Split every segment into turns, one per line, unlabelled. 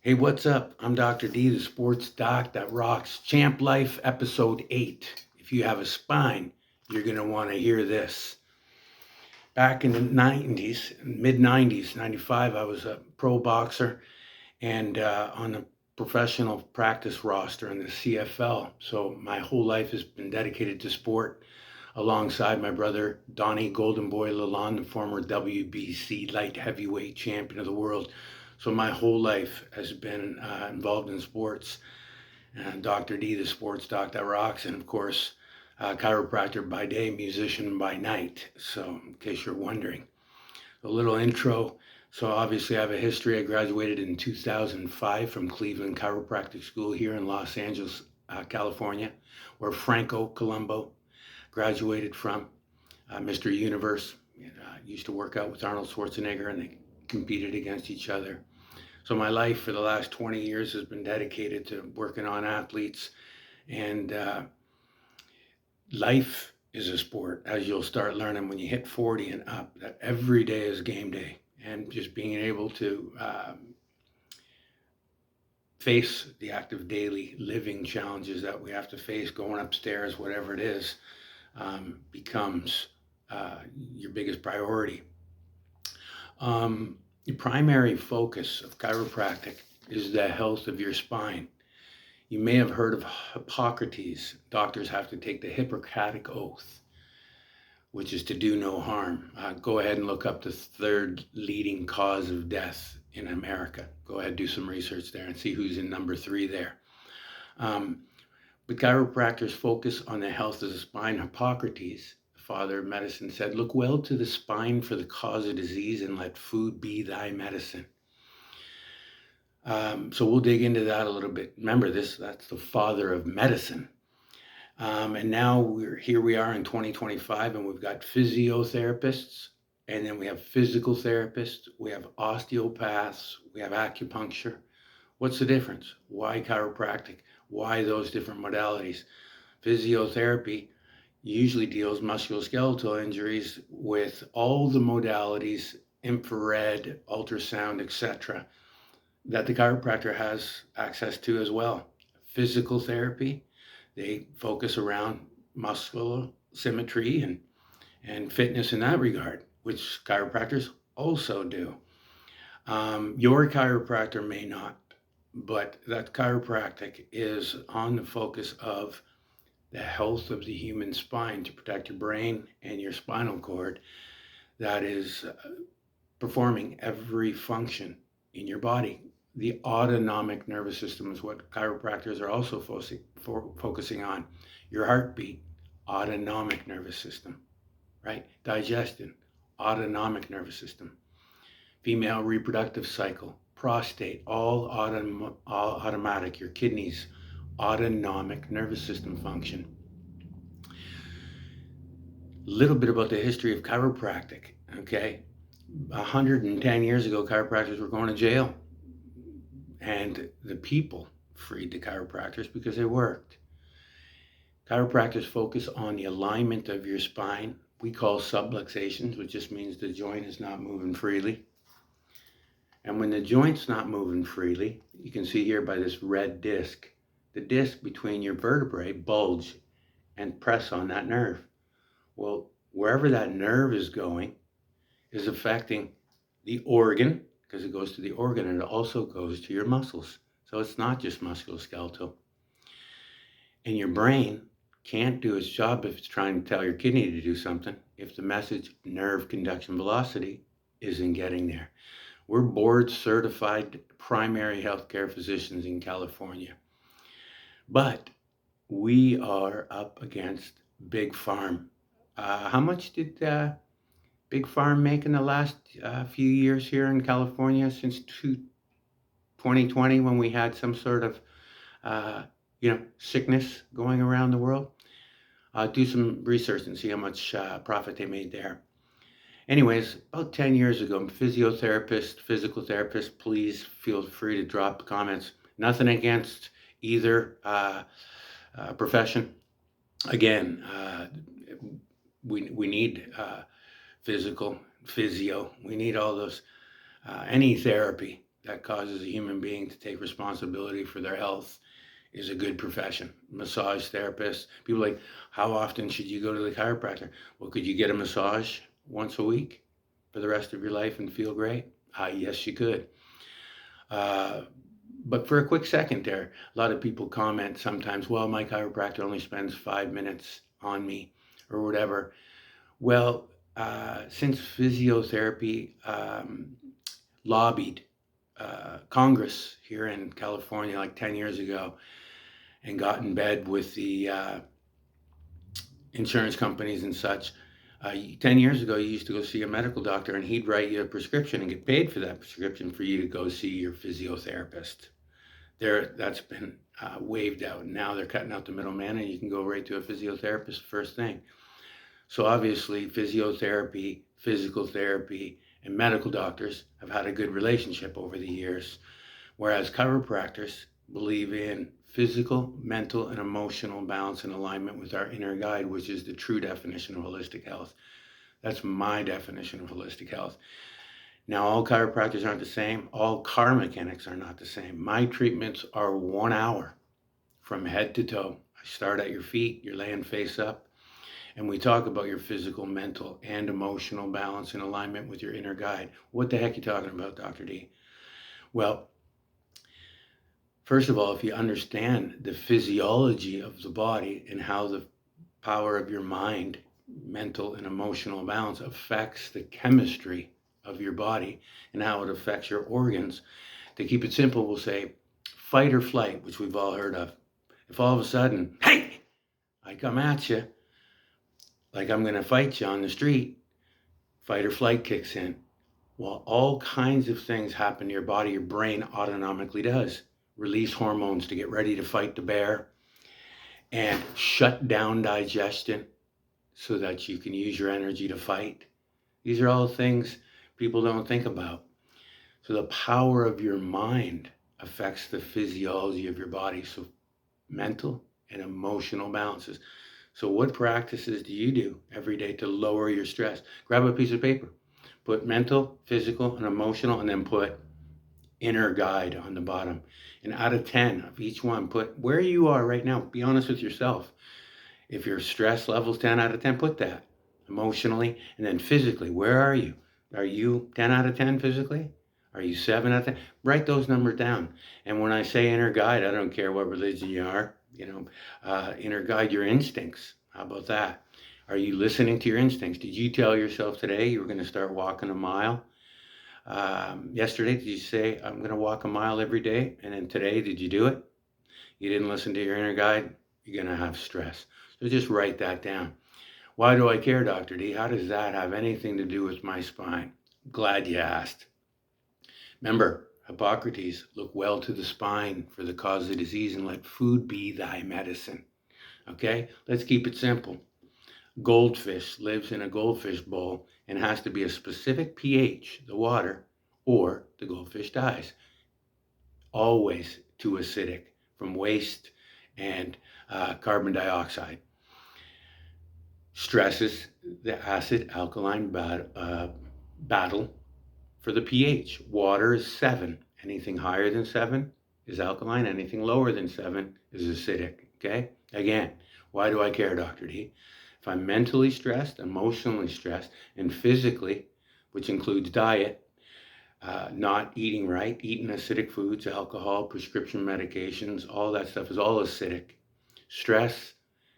Hey, what's up? I'm Dr. D, the sports doc that rocks. Champ Life, episode 8. If you have a spine, you're going to want to hear this. Back in the 90s, mid 90s, 95, I was a pro boxer and on the professional practice roster in the CFL. So my whole life has been dedicated to sport alongside my brother, Donnie Golden Boy Lalonde, the former WBC light heavyweight champion of the world. So my whole life has been involved in sports. Dr. D, the sports doc that rocks, and of course, chiropractor by day, musician by night. So in case you're wondering, a little intro. So obviously I have a history. I graduated in 2005 from Cleveland Chiropractic School here in Los Angeles, California, where Franco Colombo graduated from. Mr. Universe. Used to work out with Arnold Schwarzenegger and they competed against each other. So my life for the last 20 years has been dedicated to working on athletes, and life is a sport, as you'll start learning when you hit 40 and up, that every day is game day, and just being able to face the active daily living challenges that we have to face, going upstairs, whatever it is, becomes your biggest priority. The primary focus of chiropractic is the health of your spine. You may have heard of Hippocrates. Doctors have to take the Hippocratic Oath, which is to do no harm. Go ahead and look up the third leading cause of death in America. Go ahead, do some research there and see who's in number 3 there. But chiropractors focus on the health of the spine. Hippocrates, father of medicine, said, "Look well to the spine for the cause of disease and let food be thy medicine." So we'll dig into that a little bit. Remember that's the father of medicine. And now we are in 2025 and we've got physiotherapists, and then we have physical therapists, we have osteopaths, we have acupuncture. What's the difference? Why chiropractic? Why those different modalities? Physiotherapy usually deals musculoskeletal injuries with all the modalities, infrared, ultrasound, etc., that the chiropractor has access to as well. Physical therapy, they focus around muscular symmetry and fitness in that regard, which chiropractors also do. Your chiropractor may not, but that chiropractic is on the focus of the health of the human spine to protect your brain and your spinal cord that is performing every function in your body. The autonomic nervous system is what chiropractors are also focusing on. Your heartbeat, autonomic nervous system, right? Digestion, autonomic nervous system. Female reproductive cycle, prostate, all automatic. Your kidneys, autonomic nervous system function. A little bit about the history of chiropractic, okay? 110 years ago, chiropractors were going to jail, and the people freed the chiropractors because they worked. Chiropractors focus on the alignment of your spine. We call subluxations, which just means the joint is not moving freely. And when the joint's not moving freely, you can see here by this red disc, the disc between your vertebrae bulge and press on that nerve. Well, wherever that nerve is going is affecting the organ, because it goes to the organ, and it also goes to your muscles. So it's not just musculoskeletal. And your brain can't do its job if it's trying to tell your kidney to do something if the message nerve conduction velocity isn't getting there. We're board certified primary healthcare physicians in California, but we are up against Big Farm. How much did Big Farm make in the last few years here in California since 2020, when we had some sort of sickness going around the world? Do some research and see how much profit they made there. Anyways, about 10 years ago, physiotherapist, physical therapist, please feel free to drop comments. Nothing against either profession. Again, we need physio. We need all those, any therapy. that causes a human being to take responsibility for their health is a good profession. Massage therapists, people like, how often should you go to the chiropractor? Well, could you get a massage once a week for the rest of your life and feel great? Yes, you could. But for a quick second there, a lot of people comment sometimes, well, my chiropractor only spends 5 minutes on me or whatever. Well, since physiotherapy lobbied Congress here in California like 10 years ago and got in bed with the insurance companies and such, 10 years ago, you used to go see a medical doctor and he'd write you a prescription and get paid for that prescription for you to go see your physiotherapist. That's been waived out. Now they're cutting out the middleman and you can go right to a physiotherapist first thing. So obviously physiotherapy, physical therapy, and medical doctors have had a good relationship over the years, whereas chiropractors believe in physical, mental, and emotional balance and alignment with our inner guide, which is the true definition of holistic health. That's my definition of holistic health. Now, all chiropractors aren't the same. All car mechanics are not the same. My treatments are 1 hour from head to toe. I start at your feet, you're laying face up, and we talk about your physical, mental, and emotional balance and alignment with your inner guide. What the heck are you talking about, Dr. D? Well, first of all, if you understand the physiology of the body and how the power of your mind, mental and emotional balance affects the chemistry of your body and how it affects your organs, to keep it simple, we'll say fight or flight, which we've all heard of. If all of a sudden, hey, I come at you like I'm going to fight you on the street, fight or flight kicks in. Well, all kinds of things happen to your body. Your brain autonomically does. Release hormones to get ready to fight the bear and shut down digestion so that you can use your energy to fight. These are all things people don't think about. So the power of your mind affects the physiology of your body. So mental and emotional balances. So what practices do you do every day to lower your stress? Grab a piece of paper, put mental, physical, and emotional, and then put inner guide on the bottom. And out of 10 of each one, put where you are right now. Be honest with yourself. If your stress level's 10 out of 10, put that emotionally. And then physically, where are you? Are you 10 out of 10 physically? Are you 7 out of 10? Write those numbers down. And when I say inner guide, I don't care what religion you are. Inner guide your instincts. How about that? Are you listening to your instincts? Did you tell yourself today you were going to start walking a mile? Yesterday, did you say, I'm going to walk a mile every day? And then today, did you do it? You didn't listen to your inner guide? You're going to have stress. So just write that down. Why do I care, Dr. D? How does that have anything to do with my spine? Glad you asked. Remember, Hippocrates, look well to the spine for the cause of disease and let food be thy medicine. Okay, let's keep it simple. Goldfish lives in a goldfish bowl and has to be a specific pH, the water, or the goldfish dies. Always too acidic from waste and carbon dioxide. Stresses the acid-alkaline battle for the pH. Water is 7. Anything higher than 7 is alkaline. Anything lower than 7 is acidic. Okay? Again, why do I care, Dr. D? If I'm mentally stressed, emotionally stressed, and physically, which includes diet, not eating right, eating acidic foods, alcohol, prescription medications, all that stuff is all acidic. Stress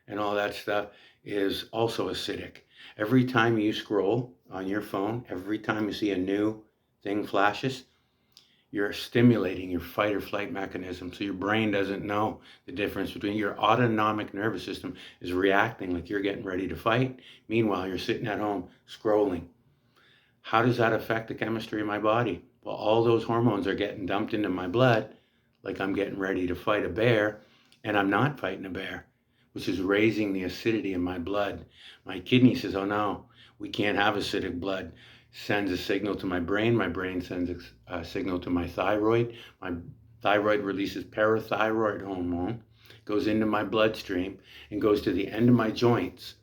and all that stuff is also acidic. Every time you scroll on your phone, every time you see a new thing flashes, you're stimulating your fight or flight mechanism. So your brain doesn't know the difference between your autonomic nervous system is reacting like you're getting ready to fight. Meanwhile, you're sitting at home scrolling. How does that affect the chemistry of my body? Well, all those hormones are getting dumped into my blood like I'm getting ready to fight a bear, and I'm not fighting a bear, which is raising the acidity in my blood. My kidney says, oh no, we can't have acidic blood. Sends a signal to my brain sends a signal to my thyroid releases parathyroid hormone, goes into my bloodstream and goes to the end of my joints,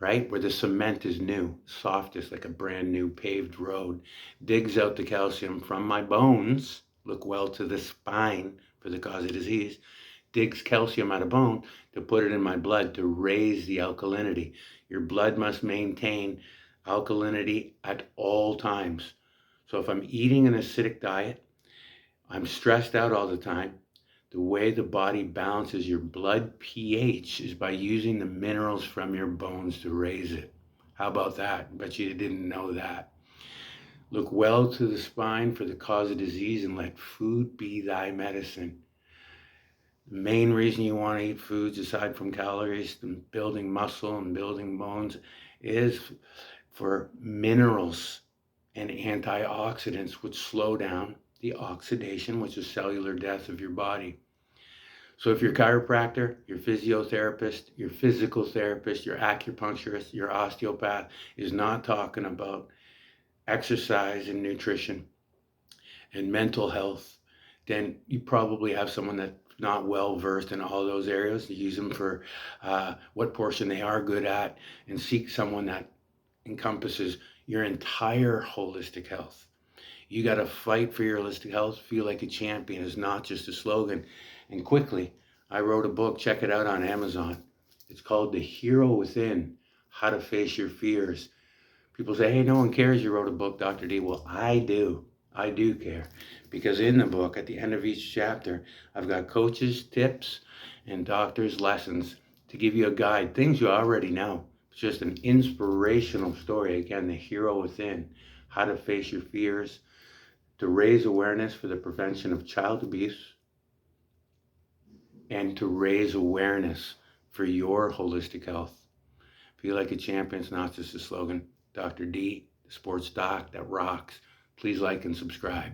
right? Where the cement is new, softest, like a brand new paved road, digs out the calcium from my bones. Look well to the spine for the cause of disease. Digs calcium out of bone to put it in my blood to raise the alkalinity. Your blood must maintain alkalinity at all times. So if I'm eating an acidic diet, I'm stressed out all the time. The way the body balances your blood pH is by using the minerals from your bones to raise it. How about that? Bet you didn't know that. Look well to the spine for the cause of disease and let food be thy medicine. The main reason you want to eat foods aside from calories and building muscle and building bones is for minerals and antioxidants, which slow down the oxidation, which is cellular death of your body. So if your chiropractor, your physiotherapist, your physical therapist, your acupuncturist, your osteopath is not talking about exercise and nutrition and mental health, then you probably have someone that's not well versed in all those areas. You use them for what portion they are good at, and seek someone that encompasses your entire holistic health. You got to fight for your holistic health. Feel like a champion is not just a slogan. And quickly, I wrote a book. Check it out on Amazon. It's called The Hero Within: How to Face Your Fears. People say, hey, no one cares you wrote a book, Dr. D. Well, I do. I do care. Because in the book, at the end of each chapter, I've got coaches, tips, and doctors' lessons to give you a guide. Things you already know. It's just an inspirational story. Again, The Hero Within: How to Face Your Fears, to raise awareness for the prevention of child abuse, and to raise awareness for your holistic health. Feel like a champion is not just a slogan. Dr. D, the sports doc that rocks. Please like and subscribe.